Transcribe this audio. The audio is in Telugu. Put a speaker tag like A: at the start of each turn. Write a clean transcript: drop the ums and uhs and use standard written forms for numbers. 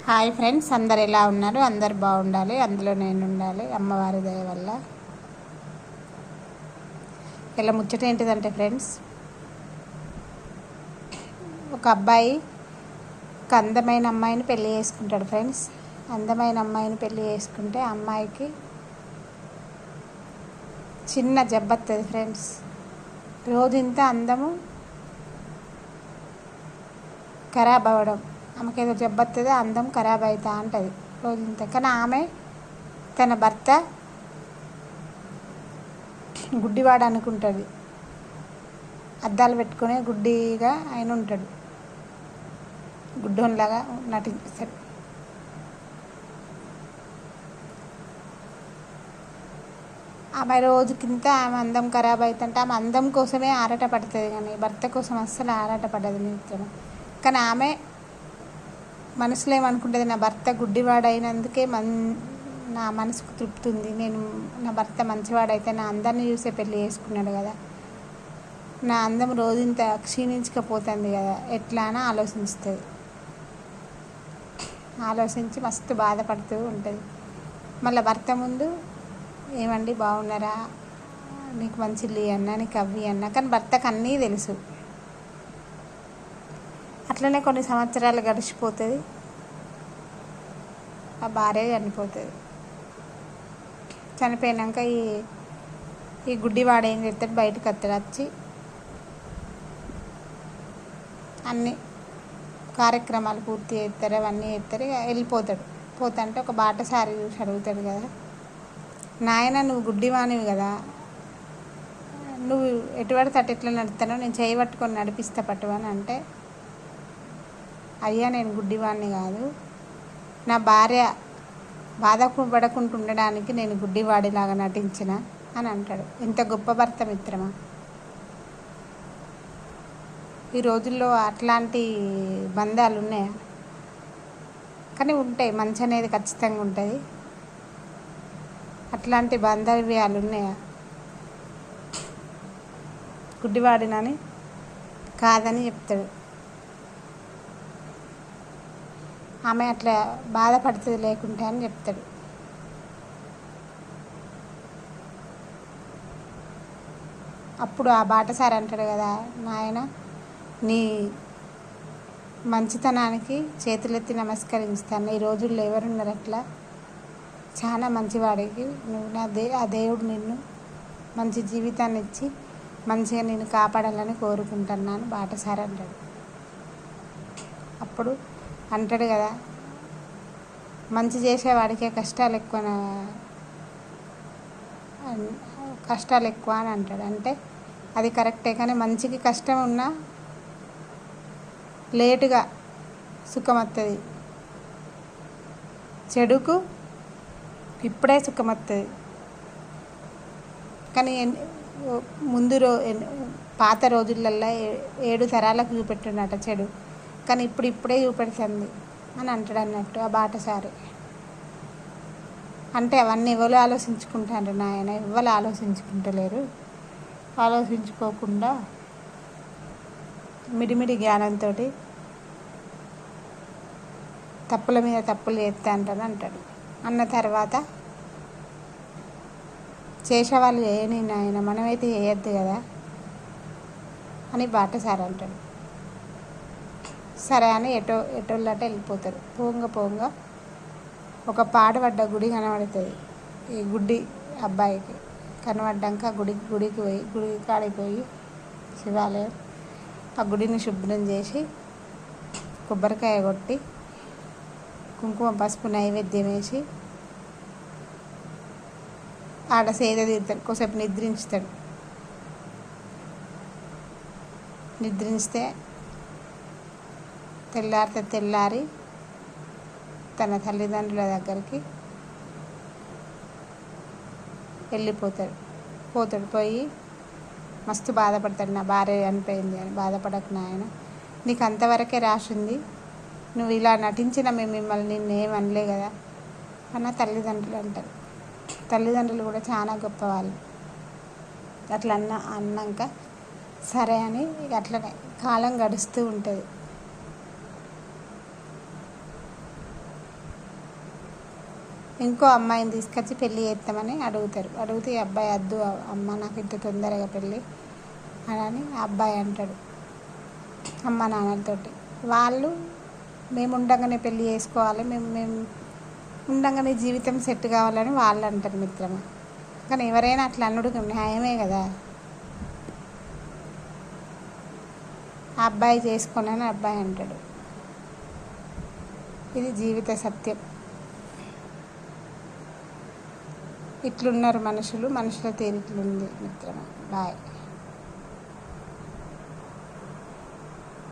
A: హాయ్ ఫ్రెండ్స్, అందరు ఎలా ఉన్నారు? అందరు బాగుండాలి, అందులో నేను ఉండాలి అమ్మవారి దయ వల్ల. ఇలా ముచ్చట ఏంటిదంటే ఫ్రెండ్స్, ఒక అబ్బాయి ఒక అందమైన అమ్మాయిని పెళ్లి చేసుకుంటాడు ఫ్రెండ్స్. అందమైన అమ్మాయిని పెళ్లి చేసుకుంటే ఆ అమ్మాయికి చిన్న జబ్బత్తది ఫ్రెండ్స్. రోజు ఇంత అందము ఖరాబ్ అవ్వడం, ఆమెకేదో జబ్బత్తది, అందం ఖరాబ్ అవుతా ఉంటుంది రోజు ఇంత. కానీ ఆమె తన భర్త గుడ్డివాడు అనుకుంటుంది. అద్దాలు పెట్టుకునే గుడ్డిగా ఆయన ఉంటాడు, గుడ్డోన్లాగా నటిస్తాడు. ఆమె రోజుకింత ఆమె అందం ఖరాబ్ అవుతుంటే ఆమె అందం కోసమే ఆరాట పడుతుంది, కానీ భర్త కోసం అస్సలు ఆరాట పడదు నిత్యం. కానీ ఆమె మనసులో ఏమనుకుంటుంది, నా భర్త గుడ్డివాడైనందుకే నా మనసుకు తృప్తి ఉంది, నేను నా భర్త మంచివాడైతే నా అందాన్ని చూసే పెళ్ళి చేసుకున్నాడు కదా, నా అందం రోజు ఇంత క్షీణించకపోతుంది కదా, ఎట్లా అని ఆలోచిస్తుంది. ఆలోచించి మస్తు బాధపడుతూ ఉంటుంది. మళ్ళీ భర్త ముందు ఏమండి బాగున్నారా, నీకు మంచి ఇల్లు అన్నా, నీకు అవి అన్నా, కానీ భర్తకు అన్నీ తెలుసు. అట్లనే కొన్ని సంవత్సరాలు గడిచిపోతుంది, ఆ భార్య చనిపోతుంది. చనిపోయాక ఈ గుడ్డివాడు ఏం చేస్తాడు, బయటకు వస్తాడు. వచ్చి అన్ని కార్యక్రమాలు పూర్తి చేస్తారు, అవన్నీ చేస్తారు, ఇక వెళ్ళిపోతాడు. పోతుంటే ఒక బాటసారి చూసి అడుగుతాడు కదా, నాయన నువ్వు గుడ్డివానివి కదా, నువ్వు ఎటువంటి తట్టు ఎట్లా నడుస్తానో నేను చేయి పట్టుకొని నడిపిస్తా పట్టువని అంటే, అయ్యా నేను గుడ్డివాణ్ణి కాదు, నా భార్య బాధపడకుండా ఉండడానికి నేను గుడ్డివాడిలాగా నటించిన అని అంటాడు. ఎంత గొప్ప భర్త మిత్రమా! ఈ రోజుల్లో అట్లాంటి బంధాలు ఉన్నాయా? కానీ ఉంటాయి, మంచి అనేది ఖచ్చితంగా ఉంటుంది. అట్లాంటి బాంధవ్యాలు ఉన్నాయా? గుడ్డివాడినని కాదని చెప్తాడు. ఆమె అట్లా బాధపడుతుంది లేకుంటే అని చెప్తాడు. అప్పుడు ఆ బాటసారి అంటాడు కదా, నాయన నీ మంచితనానికి చేతులెత్తి నమస్కరిస్తాను, ఈ రోజుల్లో ఎవరున్నారు అట్లా, చాలా మంచివాడికి నువ్వు, ఆ దేవుడు నిన్ను మంచి జీవితాన్ని ఇచ్చి మంచిగా నేను కాపాడాలని కోరుకుంటున్నాను బాటసారి అంటాడు. అప్పుడు అంటాడు కదా, మంచి చేసేవాడికే కష్టాలు ఎక్కువ అని అంటాడు. అంటే అది కరెక్టే, కానీ మంచికి కష్టం ఉన్నా లేటుగా సుఖం వస్తుంది, చెడుకు ఇప్పుడే సుఖం వస్తుంది. కానీ పాత రోజులల్లో 7 తరాలకు చూపెట్టినట చెడు, కానీ ఇప్పుడే చూపెడుతుంది అని అంటాడు అన్నట్టు ఆ బాటసారి. అంటే అవన్నీ ఎవరు ఆలోచించుకుంటారు నాయన, ఎవరు ఆలోచించుకుంటలేరు. ఆలోచించుకోకుండా మిడిమిడి జ్ఞానంతో తప్పుల మీద తప్పులు చేస్తా అంటాడు. అన్న తర్వాత చేసేవాళ్ళు చేయని నాయన, మనమైతే చేయొద్దు కదా అని బాటసారి అంటాడు. సరే అని ఎటోళ్ళట వెళ్ళిపోతారు. పోంగా ఒక పాడుపడ్డ గుడి కనబడుతుంది. ఈ గుడ్డి అబ్బాయికి కనబడ్డాక గుడి కాడికి పోయి శివాలయం, ఆ గుడిని శుభ్రం చేసి కొబ్బరికాయ కొట్టి కుంకుమ పసుపు నైవేద్యం వేసి ఆడ సేద తీరుతాడు. కొద్దిసేపు నిద్రిస్తే తెల్లారి తన తల్లిదండ్రుల దగ్గరికి పోయి మస్తు బాధపడతాడు. నా భార్య చనిపోయింది అని. బాధపడకు నాయన, నీకు అంతవరకే రాసింది, నువ్వు ఇలా నటించిన మేము మిమ్మల్ని నిన్నేమనలే కదా అన్న తల్లిదండ్రులు అంటారు. తల్లిదండ్రులు కూడా చాలా గొప్పవాళ్ళు. అట్లా అన్నాక సరే అని అట్లనే కాలం గడుస్తూ ఉంటుంది. ఇంకో అమ్మాయిని తీసుకొచ్చి పెళ్ళి చేస్తామని అడుగుతారు. అడిగితే ఈ అబ్బాయి వద్దు అమ్మ, నాకు ఇంత తొందరగా పెళ్ళి అని ఆ అబ్బాయి అంటాడు అమ్మ నాన్నలతోటి. వాళ్ళు మేము ఉండగానే పెళ్ళి చేసుకోవాలి, మేము ఉండగానే జీవితం సెట్ కావాలని వాళ్ళు అంటారు మిత్రమా. కానీ ఎవరైనా అట్లా అనుడు న్యాయమే కదా. ఆ అబ్బాయి చేసుకోనని అబ్బాయి అంటాడు. ఇది జీవిత సత్యం. ఇట్లున్నారు మనుషుల తీరు ఇట్లుంది మిత్రమా. బాయ్.